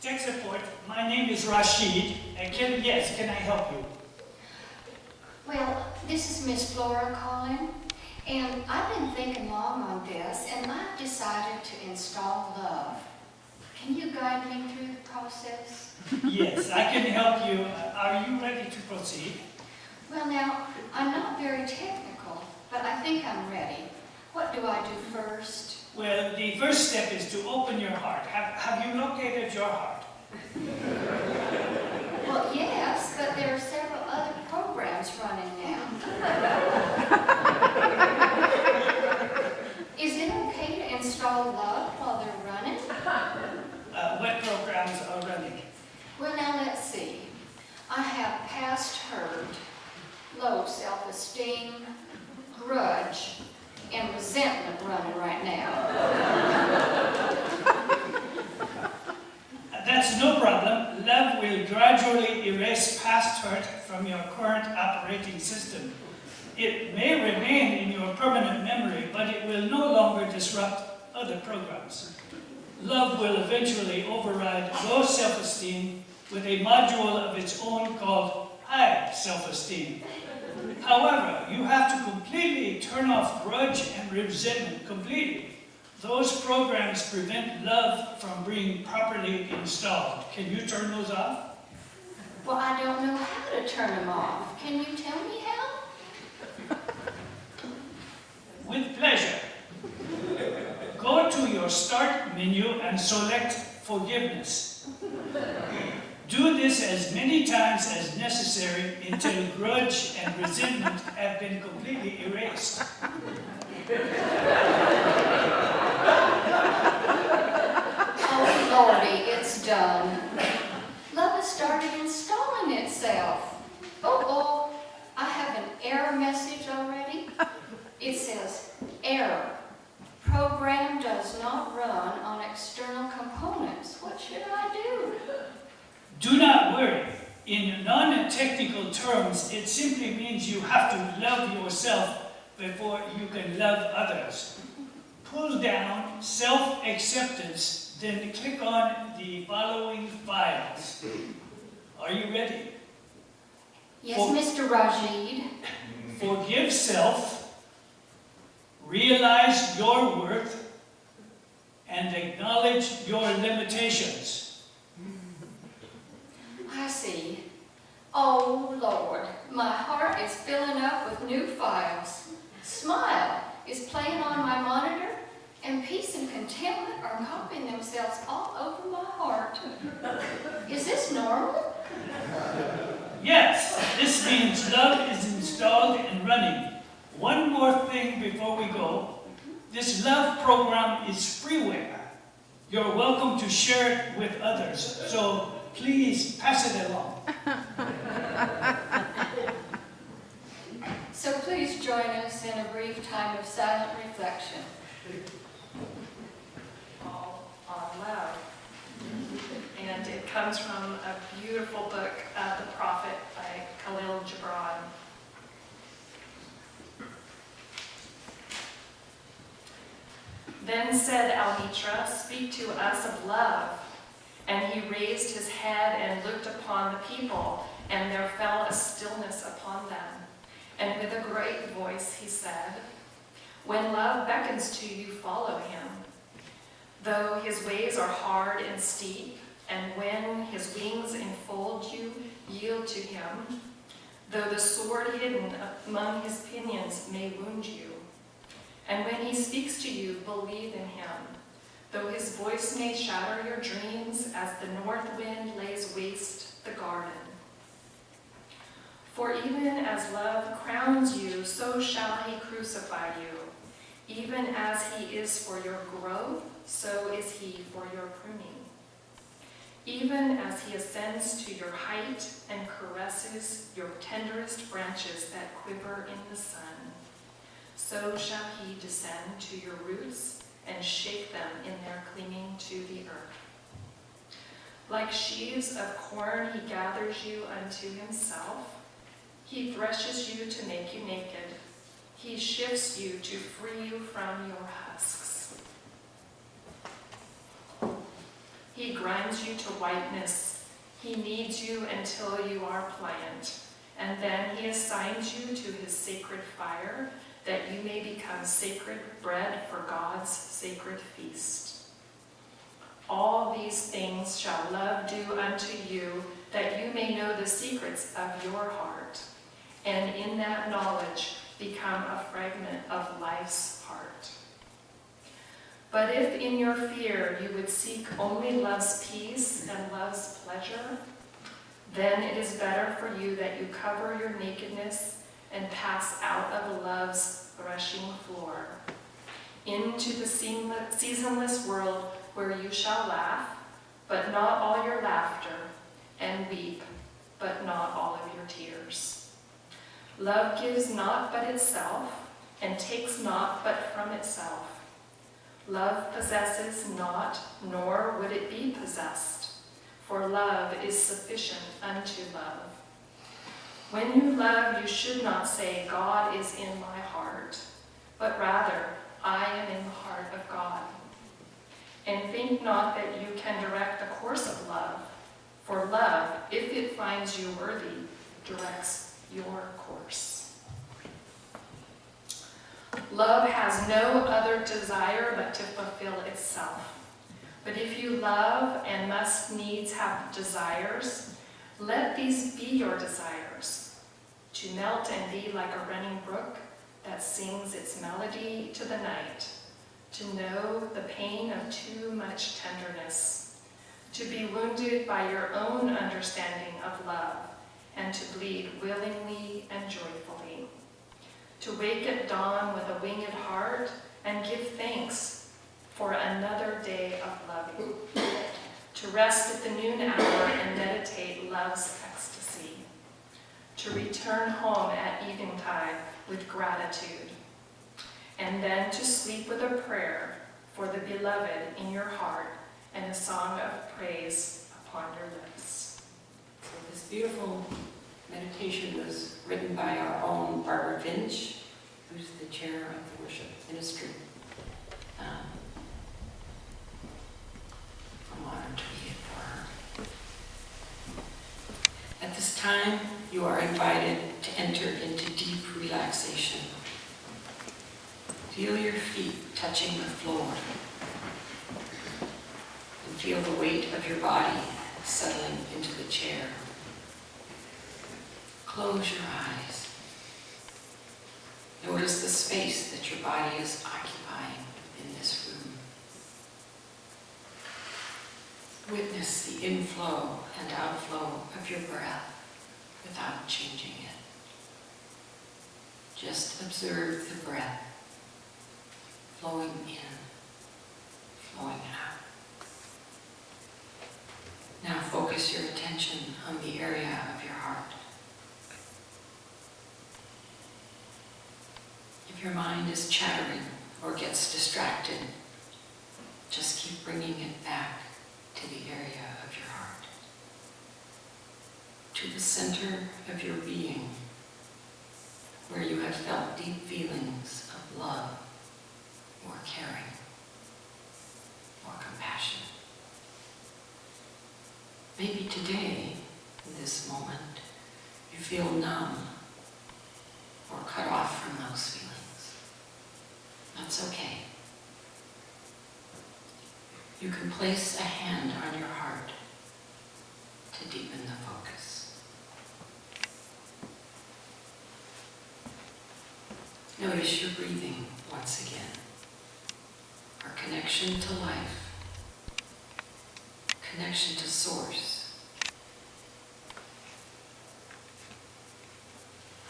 tech support. My name is Rashid. Can I help you? Well, this is Miss Flora calling, and I've been thinking long on this, and I've decided to install Love. Can you guide me through the process? Yes, I can help you. Are you ready to proceed? Well, now, I'm not very technical, but I think I'm ready. What do I do first? Well, the first step is to open your heart. Have you located your heart? Well, yes, but there are several other programs running now. Is it okay to install Love while they're running? What programs are running? Well, now let's see. I have Past Hurt, Low Self-Esteem, Grudge, and Resentment running right now. That's no problem. Love will gradually erase past hurt from your current operating system. It may remain in your permanent memory, but it will no longer disrupt other programs. Love will eventually override low self-esteem with a module of its own called high self-esteem. However, you have to completely turn off grudge and resentment completely. Those programs prevent Love from being properly installed. Can you turn those off? Well, I don't know how to turn them off. Can you tell me how? With pleasure. Go to your Start menu and select Forgiveness. Do this as many times as necessary until grudge and resentment have been completely erased. Oh, Lordy, it's done. Love has started installing itself. Oh, I have an error message already. It says, error. Program does not run on external components. What should I do? Do not worry. In non-technical terms, it simply means you have to love yourself before you can love others. Pull down Self-Acceptance, then click on the following files. Are you ready? Yes, Mr. Rashid. Forgive self, realize your worth, and acknowledge your limitations. I see. Oh, Lord, my heart is filling up with new files. Smile is playing on my monitor, and peace and contentment are copying themselves all over my heart. Is this normal? Yes, this means Love is installed and running. One more thing before we go. This Love program is freeware. You're welcome to share it with others, so please pass it along. So please join us in a brief time of silent reflection. All on Love. And it comes from a beautiful book, The Prophet by Khalil Gibran. Then said Al-Mitra, speak to us of love. And he raised his head and looked upon the people, and there fell a stillness upon them. And with a great voice he said, when love beckons to you, follow him. Though his ways are hard and steep, and when his wings enfold you, yield to him. Though the sword hidden among his pinions may wound you. And when he speaks to you, believe in him. Though his voice may shatter your dreams as the north wind lays waste the garden. For even as love crowns you, so shall he crucify you. Even as he is for your growth, so is he for your pruning. Even as he ascends to your height and caresses your tenderest branches that quiver in the sun, so shall he descend to your roots and shake them in their clinging to the earth. Like sheaves of corn he gathers you unto himself. He threshes you to make you naked. He shifts you to free you from your husks. He grinds you to whiteness. He kneads you until you are pliant. And then he assigns you to his sacred fire, that you may become sacred bread for God's sacred feast. All these things shall love do unto you, that you may know the secrets of your heart, and in that knowledge become a fragment of life's heart. But if in your fear you would seek only love's peace and love's pleasure, then it is better for you that you cover your nakedness and pass out of love's threshing floor into the seasonless world where you shall laugh, but not all your laughter, and weep, but not all of your tears. Love gives not but itself, and takes not but from itself. Love possesses not, nor would it be possessed, for love is sufficient unto love. When you love, you should not say, God is in my heart, but rather, I am in the heart of God. And think not that you can direct the course of love, for love, if it finds you worthy, directs your course. Love has no other desire but to fulfill itself. But if you love and must needs have desires, let these be your desires, to melt and be like a running brook that sings its melody to the night, to know the pain of too much tenderness, to be wounded by your own understanding of love, and to bleed willingly and joyfully, to wake at dawn with a winged heart and give thanks for another day of loving, to rest at the noon hour and meditate love's ecstasy, to return home at eventide with gratitude, and then to sleep with a prayer for the beloved in your heart and a song of praise upon your lips. So this beautiful meditation was written by our own Barbara Finch, who's the chair of the Worship Min-istry. I'm honored to read it for her. At this time, you are invited to enter into deep relaxation. Feel your feet touching the floor, and feel the weight of your body settling into the chair. Close your eyes. Notice the space that your body is occupying in this room. Witness the inflow and outflow of your breath without changing it. Just observe the breath flowing in, flowing out. Now focus your attention on the area of your heart. If your mind is chattering or gets distracted, just keep bringing it back to the area of your heart, to the center of your being, where you have felt deep feelings of love, or caring, or compassion. Maybe today, in this moment, you feel numb or cut off from those feelings. That's okay. You can place a hand on your heart to deepen the focus. Notice your breathing once again. Our connection to life, connection to source.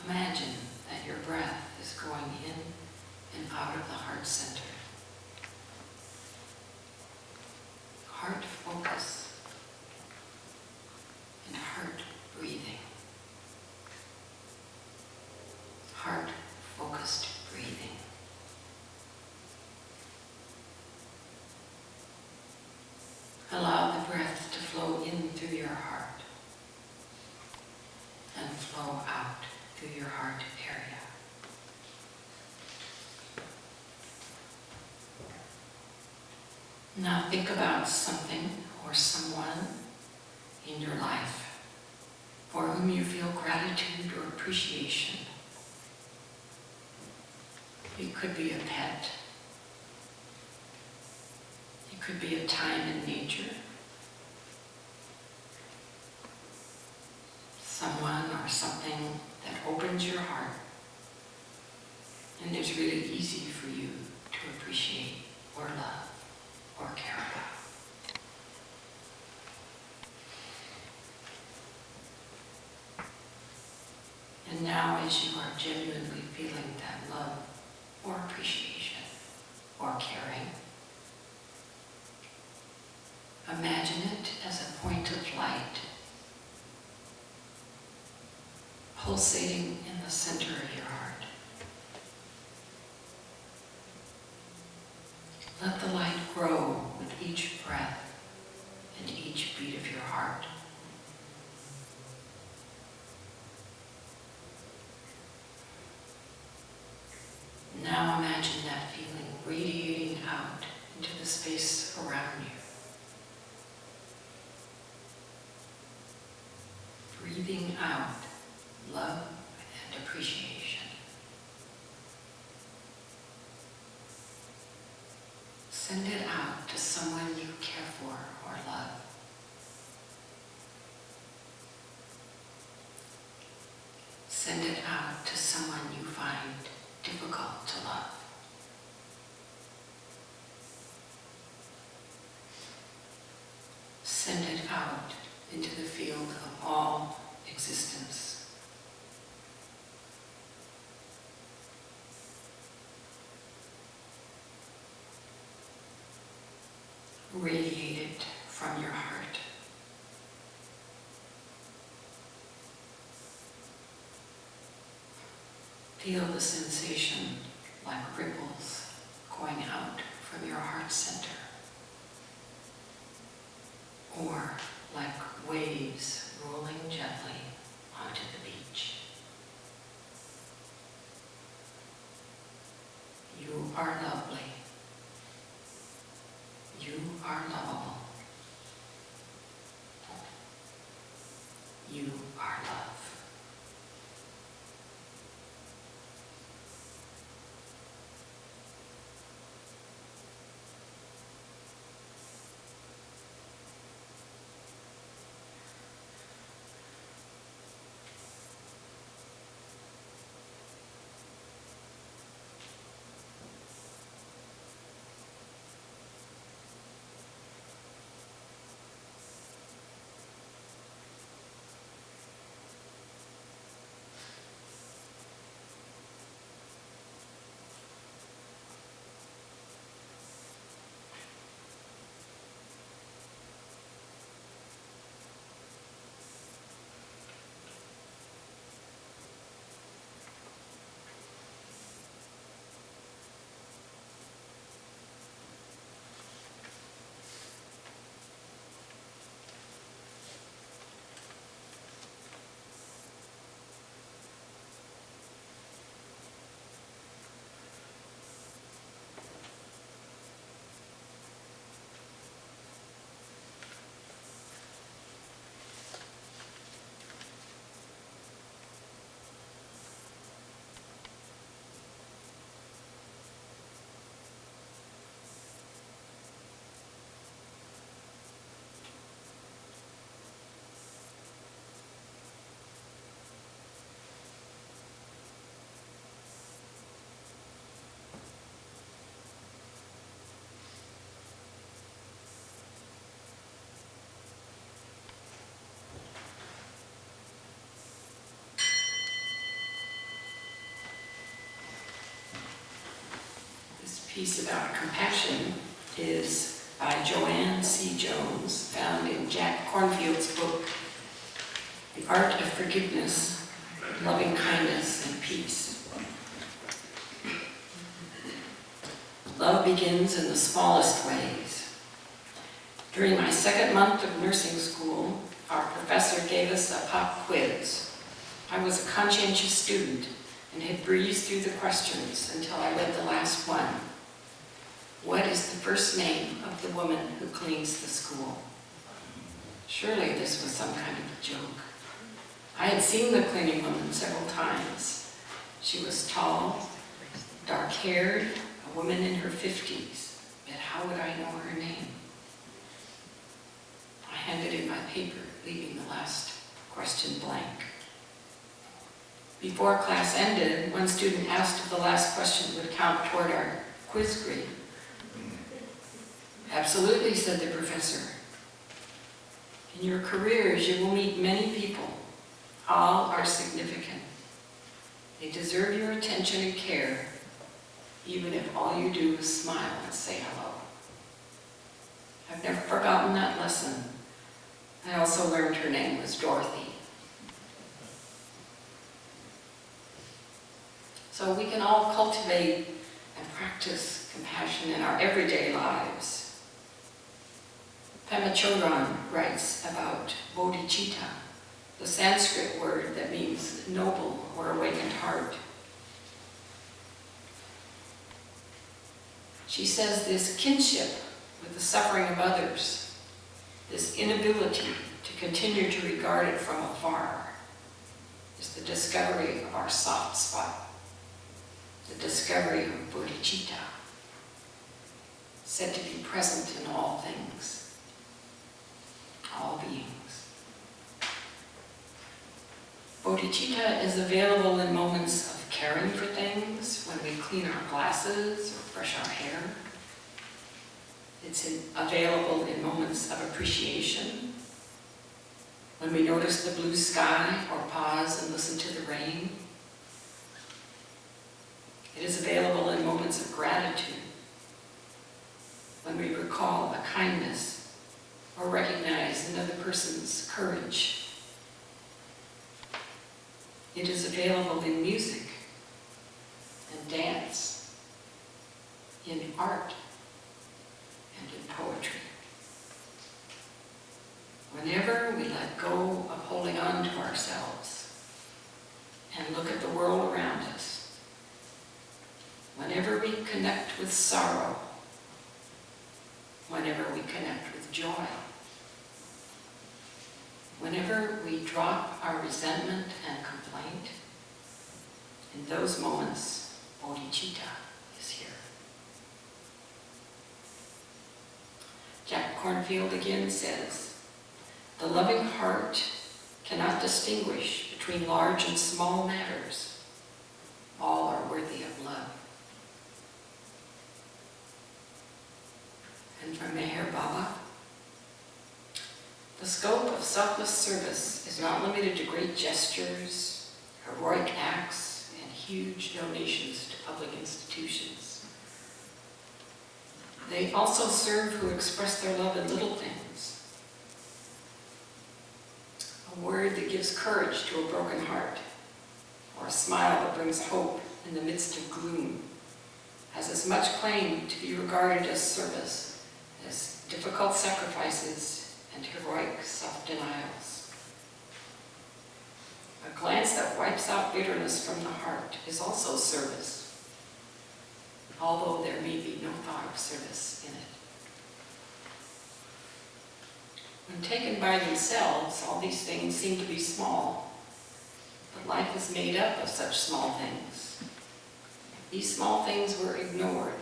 Imagine that your breath is going in and out of the heart center. Heart focus and heart breathing. Heart focused breathing. Allow the breath to flow in through your heart and flow out through your heart area. Now think about something or in your life for whom you feel gratitude or appreciation. It could be a pet. It could be a time in nature. Someone or something that opens your heart and is really easy for you to appreciate or love or care about. And now, as you are genuinely feeling that love or appreciation or caring, imagine it as a point of light pulsating in the center of your heart. Let the light grow with each breath and each beat of your heart. Now imagine that feeling radiating out into the space around you. Breathing out love and appreciation. Send it out to someone you care for or love. Send it out to someone you find difficult to love. Send it out into the field of all existence. Radiate it from your heart. Feel the sensation like ripples going out from your heart center, or like waves rolling gently onto the beach. You are lovely. You are lovable. You are love. Piece about compassion is by Joanne C. Jones, found in Jack Cornfield's book, The Art of Forgiveness, Loving Kindness and Peace. Love begins in the smallest ways. During my second month of nursing school, our professor gave us a pop quiz. I was a conscientious student and had breezed through the questions until I read the last one. What is the first name of the woman who cleans the school? Surely this was some kind of a joke. I had seen the cleaning woman several times. She was tall, dark-haired, a woman in her 50s, but how would I know her name? I handed in my paper, leaving the last question blank. Before class ended, one student asked if the last question would count toward our quiz grade. Absolutely, said the professor. In your careers, you will meet many people. All are significant. They deserve your attention and care, even if all you do is smile and say hello. I've never forgotten that lesson. I also learned her name was Dorothy. So we can all cultivate and practice compassion in our everyday lives. Pema Chodron writes about bodhicitta, the Sanskrit word that means noble or awakened heart. She says this kinship with the suffering of others, this inability to continue to regard it from afar, is the discovery of our soft spot, the discovery of bodhicitta, said to be present in all things, all beings. Bodhicitta is available in moments of caring for things, when we clean our glasses or brush our hair. It's available in moments of appreciation, when we notice the blue sky or pause and listen to the rain. It is available in moments of gratitude, when we recall a kindness or recognize another person's courage. It is available in music and dance, in art and in poetry. Whenever we let go of holding on to ourselves and look at the world around us, whenever we connect with sorrow, whenever we connect with joy, whenever we drop our resentment and complaint, in those moments, bodhicitta is here. Jack Cornfield again says, the loving heart cannot distinguish between large and small matters. All are worthy of love. And from Meher Baba, the scope of selfless service is not limited to great gestures, heroic acts, and huge donations to public institutions. They also serve who express their love in little things. A word that gives courage to a broken heart, or a smile that brings hope in the midst of gloom, has as much claim to be regarded as service as difficult sacrifices and heroic self-denials. A glance that wipes out bitterness from the heart is also service, although there may be no thought of service in it. When taken by themselves, all these things seem to be small, but life is made up of such small things. If these small things were ignored,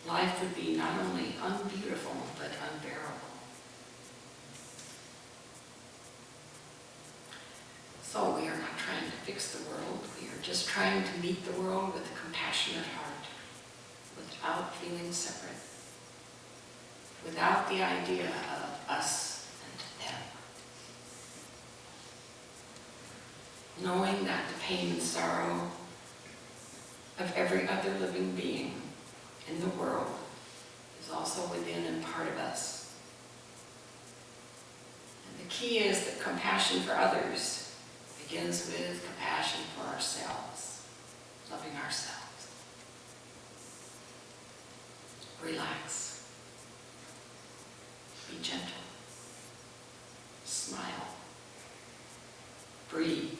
life would be not only unbeautiful, but unbearable. So we are not trying to fix the world. We are just trying to meet the world with a compassionate heart, without feeling separate, without the idea of us and them. Knowing that the pain and sorrow of every other living being in the world is also within and part of us. And the key is that compassion for others begins with compassion for ourselves, loving ourselves. Relax. Be gentle. Smile. Breathe.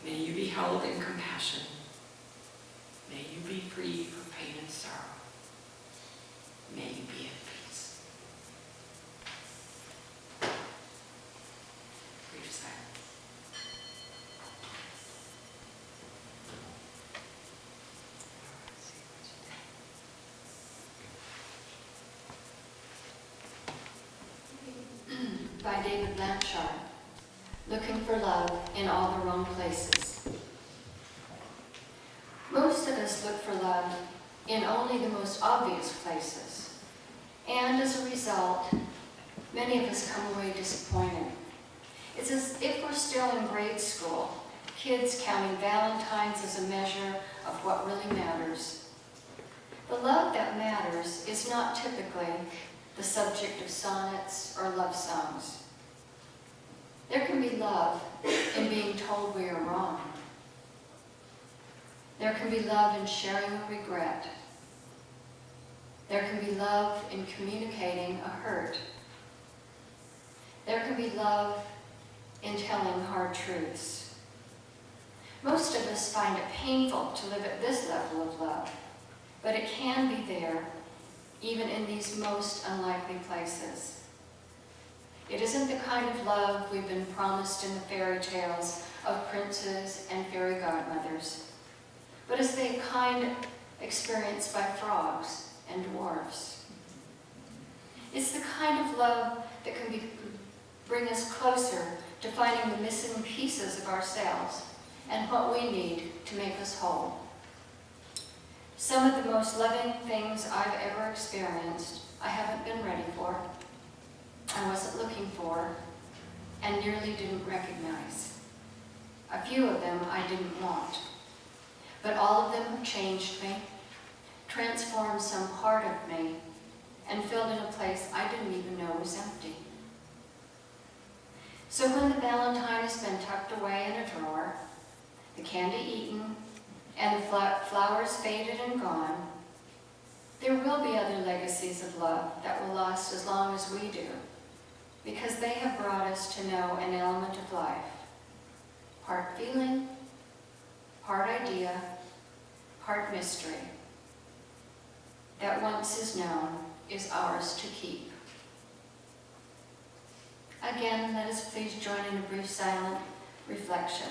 May you be held in compassion. May you be free from pain and sorrow. May you be at peace. by David Blanchard, looking for love in all the wrong places. Most of us look for love in only the most obvious places, and as a result, many of us come away disappointed. It's as if we're still in grade school, kids counting Valentines as a measure of what really matters. The love that matters is not typically the subject of sonnets or love songs. There can be love in being told we are wrong. There can be love in sharing a regret. There can be love in communicating a hurt. There can be love in telling hard truths. Most of us find it painful to live at this level of love, but it can be there even in these most unlikely places. It isn't the kind of love we've been promised in the fairy tales of princes and fairy godmothers, but is the kind experienced by frogs and dwarfs. It's the kind of love that can bring us closer to finding the missing pieces of ourselves and what we need to make us whole. Some of the most loving things I've ever experienced, I haven't been ready for, I wasn't looking for, and nearly didn't recognize. A few of them I didn't want, but all of them have changed me, transformed some part of me, and filled in a place I didn't even know was empty. So when the Valentine has been tucked away in a drawer, the candy eaten, and the flowers faded and gone, there will be other legacies of love that will last as long as we do, because they have brought us to know an element of life. Part feeling, part idea, part mystery. That once is known is ours to keep. Again, let us please join in a brief silent reflection.